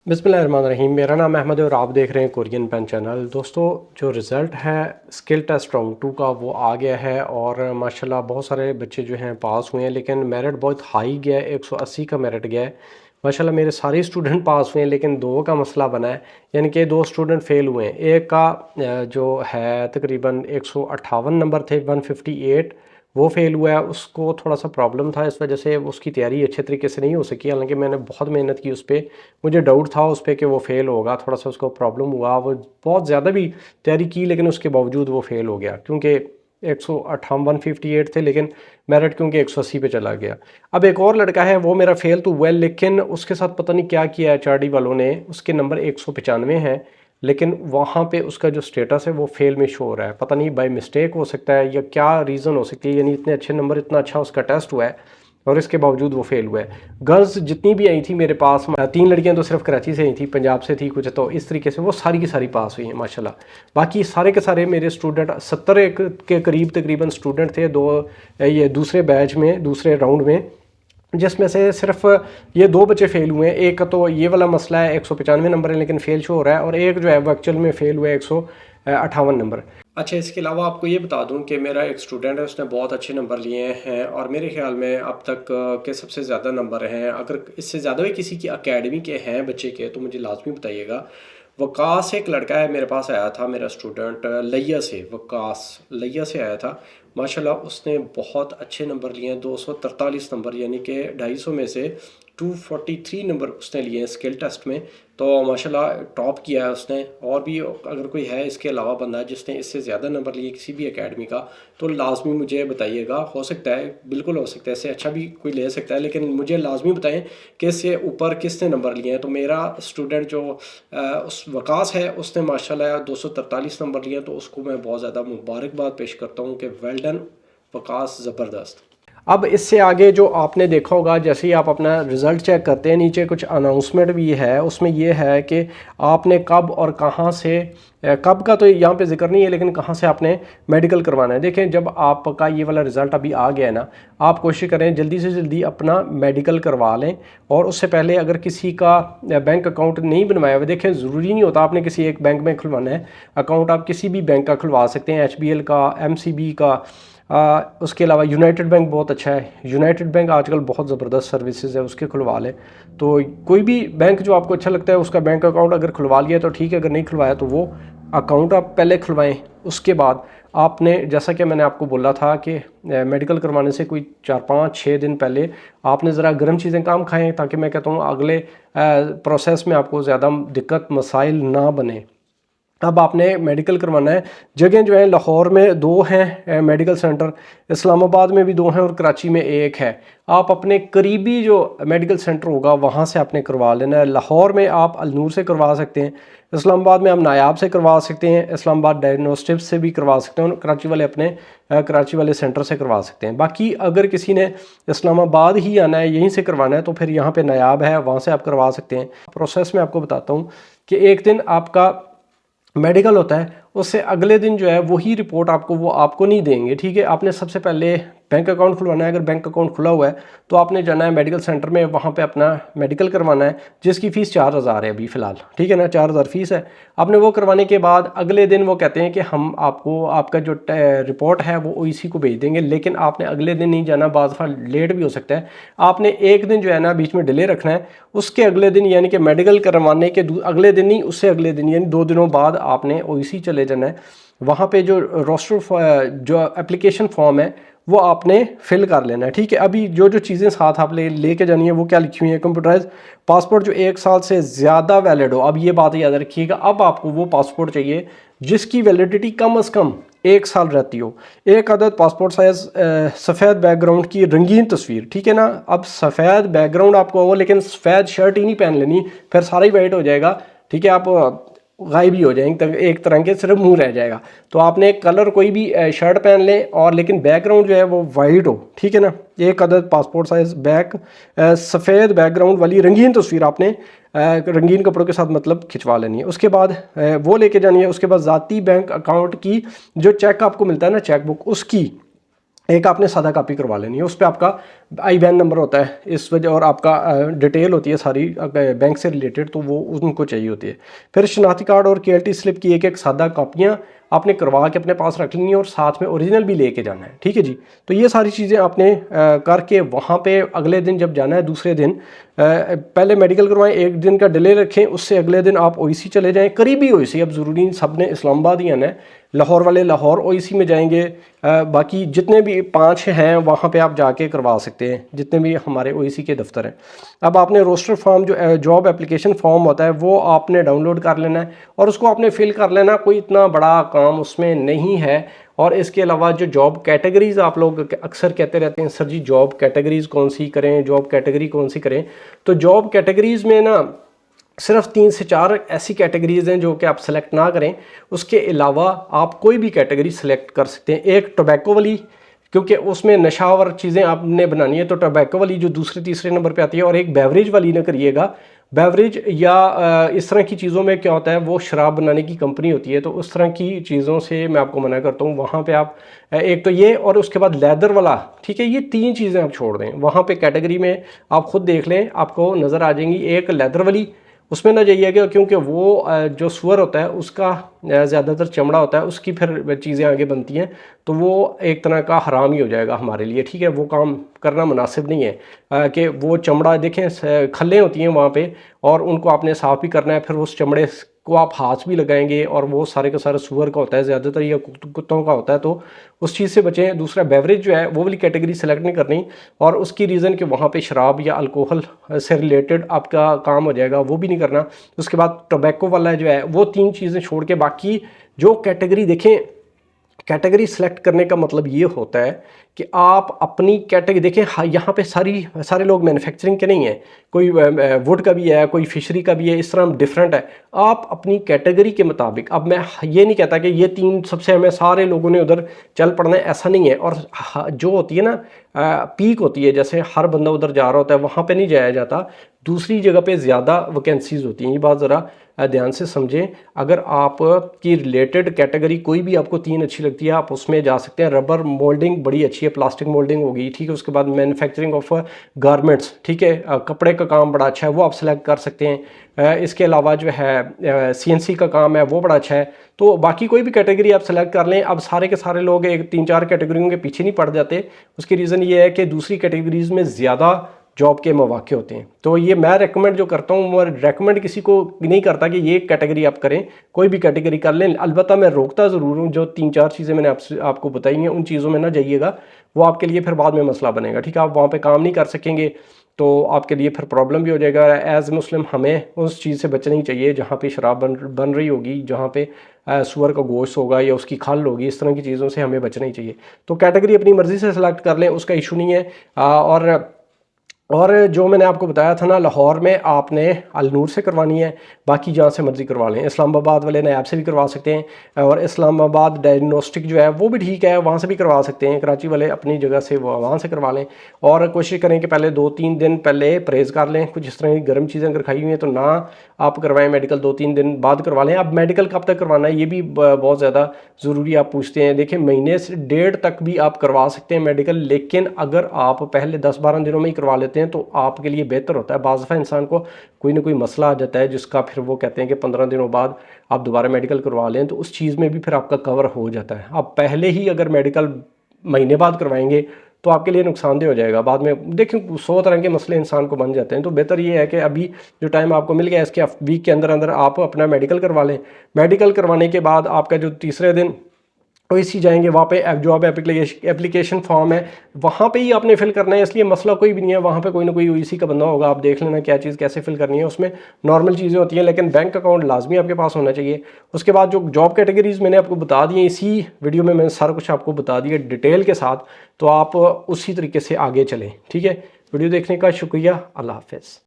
बिस्मिल्लाहिर्रहमानिर्रहीम। मेरा नाम अहमद है और आप देख रहे हैं कोरियन पेन चैनल। दोस्तों, जो रिज़ल्ट है स्किल टेस्ट राउंड 2 का वो आ गया है और माशाल्लाह बहुत सारे बच्चे जो हैं पास हुए हैं, लेकिन मेरिट बहुत हाई गया है, 180 का मेरिट गया है। माशाल्लाह मेरे सारे स्टूडेंट पास हुए हैं, लेकिन दो का मसला बना है, यानी कि दो स्टूडेंट फ़ेल हुए हैं। एक का जो है तकरीबन 158 नंबर थे, 158 वो फ़ेल हुआ है। उसको थोड़ा सा प्रॉब्लम था, इस वजह से उसकी तैयारी अच्छे तरीके से नहीं हो सकी। हालांकि मैंने बहुत मेहनत की उस पर, मुझे डाउट था उस पर कि वो फ़ेल होगा, थोड़ा सा उसको प्रॉब्लम हुआ। वो बहुत ज़्यादा भी तैयारी की, लेकिन उसके बावजूद वो फ़ेल हो गया, क्योंकि 158 थे, लेकिन मेरिट क्योंकि 180 पे चला गया। अब एक और लड़का है, वो मेरा फ़ेल तो हुआ है, लेकिन उसके साथ पता नहीं क्या किया है HRD वालों ने। उसके नंबर 195 हैं, लेकिन वहाँ पे उसका जो स्टेटस है वो फेल में शो हो रहा है। पता नहीं बाय मिस्टेक हो सकता है या क्या रीज़न हो सकती है, यानी इतने अच्छे नंबर, इतना अच्छा उसका टेस्ट हुआ है और इसके बावजूद वो फेल हुआ है। गर्ल्स जितनी भी आई थी मेरे पास, 3 लड़कियां तो सिर्फ कराची से आई थी, पंजाब से थी कुछ, तो इस तरीके से वो सारी की सारी पास हुई हैं माशाल्लाह। बाकी सारे के सारे मेरे स्टूडेंट 70 के करीब तकरीबन स्टूडेंट थे ये दूसरे बैच में, दूसरे राउंड में, जिसमें से सिर्फ ये दो बच्चे फेल हुए हैं। एक का तो ये वाला मसला है, 195 नंबर है लेकिन फेल शो हो रहा है, और एक जो है वो एक्चुअल में फेल हुआ है 158 नंबर। अच्छा, इसके अलावा आपको ये बता दूं कि मेरा एक स्टूडेंट है, उसने बहुत अच्छे नंबर लिए हैं और मेरे ख्याल में अब तक के सबसे ज़्यादा नंबर हैं। अगर इससे ज़्यादा भी किसी की अकेडमी के हैं बच्चे के, तो मुझे लाजमी बताइएगा। वकास एक लड़का है, मेरे पास आया था मेरा स्टूडेंट, लिया से, वकास लिया से आया था। माशाल्लाह उसने बहुत अच्छे नंबर लिए हैं, 243 नंबर, यानी कि 250 में से 243 नंबर उसने लिए हैं स्किल टेस्ट में। तो माशाल्लाह टॉप किया है उसने। और भी अगर कोई है इसके अलावा बंदा जिसने इससे ज़्यादा नंबर लिए किसी भी एकेडमी का, तो लाजमी मुझे बताइएगा। हो सकता है, बिल्कुल हो सकता है, इससे अच्छा भी कोई ले सकता है, लेकिन मुझे लाजमी बताएं कि इससे ऊपर किसने नंबर लिए हैं। तो मेरा स्टूडेंट जो उस वकास है, उसने माशाल्लाह 243 नंबर लिए, तो उसको मैं बहुत ज़्यादा मुबारकबाद पेश करता हूँ कि वेल डन वकास, ज़बरदस्त। अब इससे आगे जो आपने देखा होगा, जैसे ही आप अपना रिज़ल्ट चेक करते हैं, नीचे कुछ अनाउंसमेंट भी है। उसमें ये है कि आपने कब और कहाँ से, कब का तो यहाँ पे जिक्र नहीं है, लेकिन कहाँ से आपने मेडिकल करवाना है। देखें, जब आपका ये वाला रिज़ल्ट अभी आ गया है ना, आप कोशिश करें जल्दी से जल्दी अपना मेडिकल करवा लें। और उससे पहले अगर किसी का बैंक अकाउंट नहीं बनवाया हुआ, देखें ज़रूरी नहीं होता आपने किसी एक बैंक में खुलवाना है अकाउंट, आप किसी भी बैंक का खुलवा सकते हैं, HBL का, MCB का। उसके अलावा यूनाइटेड बैंक बहुत अच्छा है, यूनाइटेड बैंक आजकल बहुत ज़बरदस्त सर्विसेज है, उसके खुलवा लें। तो कोई भी बैंक जो आपको अच्छा लगता है, उसका बैंक अकाउंट अगर खुलवा लिया तो ठीक है, अगर नहीं खुलवाया तो वो अकाउंट आप पहले खुलवाएं। उसके बाद आपने, जैसा कि मैंने आपको बोला था कि मेडिकल करवाने से कोई 4-5-6 दिन पहले आपने ज़रा गर्म चीज़ें कम खाएं, ताकि मैं कहता हूँ अगले प्रोसेस में आपको ज़्यादा दिक्कत मसाइल ना बने। अब आपने मेडिकल करवाना है। जगह जो है, लाहौर में 2 हैं मेडिकल सेंटर, इस्लामाबाद में भी 2 हैं और कराची में 1 है। आप अपने करीबी जो मेडिकल सेंटर होगा वहाँ से आपने करवा लेना है। लाहौर में आप अलनूर से करवा सकते हैं, इस्लामाबाद में आप नायाब से करवा सकते हैं, इस्लामाबाद डायग्नोस्टिक्स से भी करवा सकते हैं, और कराची वाले अपने कराची वाले सेंटर से करवा सकते हैं। बाकी अगर किसी ने इस्लामाबाद ही आना है, यहीं से करवाना है, तो फिर यहाँ पे नायाब है, वहाँ से आप करवा सकते हैं। प्रोसेस में आपको बताता हूँ कि एक दिन आपका मेडिकल होता है, उससे अगले दिन जो है वही रिपोर्ट वो आपको नहीं देंगे, ठीक है। आपने सबसे पहले बैंक अकाउंट खुलवाना है। अगर बैंक अकाउंट खुला हुआ है तो आपने जाना है मेडिकल सेंटर में, वहाँ पे अपना मेडिकल करवाना है, जिसकी फ़ीस 4000 है अभी फ़िलहाल, ठीक है ना, 4000 फ़ीस है। आपने वो करवाने के बाद अगले दिन वो कहते हैं कि हम आपको आपका जो रिपोर्ट है वो OEC को भेज देंगे, लेकिन आपने अगले दिन नहीं जाना, बाद लेट भी हो सकता है। आपने एक दिन जो है ना बीच में डिले रखना है। उसके अगले दिन, यानी कि मेडिकल करवाने के अगले दिन नहीं, उससे अगले दिन, यानी 2 दिनों बाद आपने OEC चले जाना है। वहाँ पे जो रोस्टर, जो एप्लीकेशन फॉर्म है वो आपने फिल कर लेना है, ठीक है। अभी जो जो चीज़ें साथ आप लेके जानी है वो क्या लिखी हुई है, कंप्यूटराइज पासपोर्ट जो 1 साल से ज़्यादा वैलिड हो। अब ये बात याद रखिएगा, अब आपको वो पासपोर्ट चाहिए जिसकी वैलिडिटी कम अज़ कम 1 साल रहती हो। एक अदद पासपोर्ट साइज़ सफ़ेद बैकग्राउंड की रंगीन तस्वीर, ठीक है ना। अब सफ़ेद बैकग्राउंड आपको हो, लेकिन सफ़ेद शर्ट ही नहीं पहन लेनी, फिर सारा ही वाइट हो जाएगा, ठीक है, आप गायब ही हो जाएंगे, एक तरह के सिर्फ मुंह रह जाएगा। तो आपने कलर कोई भी शर्ट पहन लें, और लेकिन बैकग्राउंड जो है वो वाइट हो, ठीक है ना। एक अदद पासपोर्ट साइज सफ़ेद बैकग्राउंड वाली रंगीन तस्वीर आपने रंगीन कपड़ों के साथ मतलब खिंचवा लेनी है। उसके बाद वो लेके जानी है। उसके बाद ज़ाती बैंक अकाउंट की जो चेक आपको मिलता है ना, चेक बुक, उसकी एक आपने सादा कापी करवा लेनी है, उस पर आपका IBAN नंबर होता है इस वजह, और आपका डिटेल होती है सारी बैंक से रिलेटेड, तो वो उनको चाहिए होती है। फिर शनाख्ती कार्ड और KLT स्लिप की एक सादा कापियाँ आपने करवा के अपने पास रख लेनी है, और साथ में ओरिजिनल भी लेके जाना है, ठीक है जी। तो ये सारी चीज़ें आपने करके वहाँ पे अगले दिन जब जाना है, दूसरे दिन पहले मेडिकल करवाएं, एक दिन का डिले रखें, उससे अगले दिन आप OEC चले जाएं, करीबी OEC, अब ज़रूरी सब ने इस्लामाबाद ही आना है, लाहौर वाले लाहौर OEC में जाएंगे, बाकी जितने भी 5 हैं वहाँ पे आप जाके करवा सकते हैं, जितने भी हमारे OEC के दफ्तर हैं। अब आपने रोस्टर फॉर्म जो जॉब एप्लीकेशन फॉर्म होता है वो आपने डाउनलोड कर लेना है और उसको आपने फिल कर लेना, कोई इतना बड़ा काम उसमें नहीं है। और इसके अलावा जो जॉब कैटेगरीज़ आप लोग अक्सर कहते रहते हैं सर जी जॉब कैटेगरीज़ कौन सी करें, जॉब कैटेगरी कौन सी करें, तो जॉब कैटेगरीज़ में ना सिर्फ 3 से 4 ऐसी कैटेगरीज़ हैं जो कि आप सेलेक्ट ना करें, उसके अलावा आप कोई भी कैटेगरी सेलेक्ट कर सकते हैं। एक टोबैको वाली, क्योंकि उसमें नशावर चीज़ें आपने बनानी है, तो टोबैको वाली जो दूसरे तीसरे नंबर पे आती है, और एक बेवरेज वाली ना करिएगा। बेवरेज या इस तरह की चीज़ों में क्या होता है, वो शराब बनाने की कंपनी होती है, तो उस तरह की चीज़ों से मैं आपको मना करता हूँ। वहाँ पे आप एक तो ये, और उसके बाद लेदर वाला, ठीक है, ये 3 चीज़ें आप छोड़ दें। वहाँ पे कैटेगरी में आप खुद देख लें, आपको नज़र आ जाएंगी। एक लेदर वाली, उसमें ना जाइएगा, क्योंकि वो जो सुअर होता है उसका ज़्यादातर चमड़ा होता है, उसकी फिर चीज़ें आगे बनती हैं, तो वो एक तरह का हराम ही हो जाएगा हमारे लिए, ठीक है। वो काम करना मुनासिब नहीं है कि वो चमड़ा देखें, खल्लें होती हैं वहाँ पे, और उनको आपने साफ़ भी करना है, फिर उस चमड़े को आप हाथ भी लगाएंगे, और वो सारे का सारा सुअर का होता है ज़्यादातर, या कुत्तों का होता है, तो उस चीज़ से बचें। दूसरा बेवरेज जो है वो वाली कैटेगरी सेलेक्ट नहीं करनी, और उसकी रीज़न कि वहाँ पे शराब या अल्कोहल से रिलेटेड आपका काम हो जाएगा, वो भी नहीं करना। उसके बाद टोबैको वाला जो है, वो 3 चीज़ें छोड़ के बाकी जो कैटेगरी देखें, कैटेगरी सेलेक्ट करने का मतलब ये होता है कि आप अपनी कैटेगरी देखें। यहाँ पे सारे लोग मैन्युफैक्चरिंग के नहीं हैं, कोई वुड का भी है, कोई फिशरी का भी है, इस तरह डिफरेंट है। आप अपनी कैटेगरी के मुताबिक, अब मैं ये नहीं कहता कि ये 3 सबसे हमें सारे लोगों ने उधर चल पड़ना है, ऐसा नहीं है। और जो होती है ना पीक होती है, जैसे हर बंदा उधर जा रहा होता है, वहाँ पे नहीं जाया जाता, दूसरी जगह पे ज़्यादा वैकेंसीज़ होती हैं। ये बात ज़रा ध्यान से समझें। अगर आप की रिलेटेड कैटेगरी कोई भी आपको 3 अच्छी लगती है, आप उसमें जा सकते हैं। रबर मोल्डिंग बड़ी अच्छी है, प्लास्टिक मोल्डिंग होगी, ठीक है। उसके बाद मैन्युफैक्चरिंग ऑफ गारमेंट्स, ठीक है, कपड़े का काम बड़ा अच्छा है, वो आप सेलेक्ट कर सकते हैं। इसके अलावा जो है CNC का काम है, वो बड़ा अच्छा है। तो बाकी कोई भी कैटेगरी आप सेलेक्ट कर लें। अब सारे के सारे लोग एक 3-4 कैटेगरियों के पीछे नहीं पड़ जाते, उसकी रीज़न ये है कि दूसरी कैटेगरीज़ में ज़्यादा जॉब के मौके होते हैं। तो ये मैं रेकमेंड जो करता हूँ, मैं रेकमेंड किसी को नहीं करता कि ये कैटेगरी आप करें, कोई भी कैटेगरी कर लें। अलबत्ता मैं रोकता ज़रूर हूँ, जो 3-4 चीज़ें मैंने आपको बताई हैं, उन चीज़ों में ना जाइएगा, वो आपके लिए फिर बाद में मसला बनेगा, ठीक है। आप वहाँ पे काम नहीं कर सकेंगे, तो आपके लिए फिर प्रॉब्लम भी हो जाएगा। एज़ मुस्लिम हमें उस चीज़ से बचना ही चाहिए जहाँ पे शराब बन रही होगी, जहाँ पे सुअर का गोश्त होगा या उसकी खल होगी, इस तरह की चीज़ों से हमें बचना ही चाहिए। तो कैटेगरी अपनी मर्ज़ी से सिलेक्ट कर लें, उसका इशू नहीं है। और जो मैंने आपको बताया था ना, लाहौर में आपने अलनूर से करवानी है, बाकी जहाँ से मर्ज़ी करवा लें। इस्लामाबाद वाले नायाब से भी करवा सकते हैं, और इस्लामाबाद डायग्नोस्टिक जो है वो भी ठीक है, वहाँ से भी करवा सकते हैं। कराची वाले अपनी जगह से वहाँ से करवा लें, और कोशिश करें कि पहले 2-3 दिन पहले परहेज़ कर लें। कुछ इस तरह की गर्म चीज़ें अगर खाई हुई हैं तो ना आप करवाएं मेडिकल, 2-3 दिन बाद करवा लें। अब मेडिकल कब तक करवाना है ये भी बहुत ज़्यादा ज़रूरी आप पूछते हैं। देखिए, महीने से 1.5 तक भी आप करवा सकते हैं मेडिकल, लेकिन अगर आप पहले 10-12 दिनों में ही करवा लेते हैं तो आपके लिए बेहतर होता है। बाज़ दफ़ा इंसान को कोई ना कोई मसला आ जाता है, जिसका फिर वो कहते हैं कि 15 दिनों बाद आप दोबारा मेडिकल करवा लें, तो उस चीज़ में भी फिर आपका कवर हो जाता है। आप पहले ही अगर मेडिकल महीने बाद करवाएंगे तो आपके लिए नुकसानदेह हो जाएगा। बाद में देखिए 100 तरह के मसले इंसान को बन जाते हैं। तो बेहतर ये है कि अभी जो टाइम आपको मिल गया, इसके वीक के अंदर अंदर आप अपना मेडिकल करवा लें। मेडिकल करवाने के बाद आपका जो तीसरे दिन OEC जाएंगे, वहाँ पे जॉब एप्लीकेशन फॉर्म है, वहाँ पे ही आपने फिल करना है। इसलिए मसला कोई भी नहीं है, वहाँ पे कोई ना कोई OEC का बंदा होगा, आप देख लेना क्या चीज़ कैसे फिल करनी है। उसमें नॉर्मल चीज़ें होती हैं, लेकिन बैंक अकाउंट लाजमी आपके पास होना चाहिए। उसके बाद जो जॉब कैटेगरीज़ मैंने आपको बता दी, इसी वीडियो में मैंने सारा कुछ आपको बता दिया डिटेल के साथ, तो आप उसी तरीके से आगे चलें, ठीक है। वीडियो देखने का शुक्रिया, अल्लाह हाफ़िज़।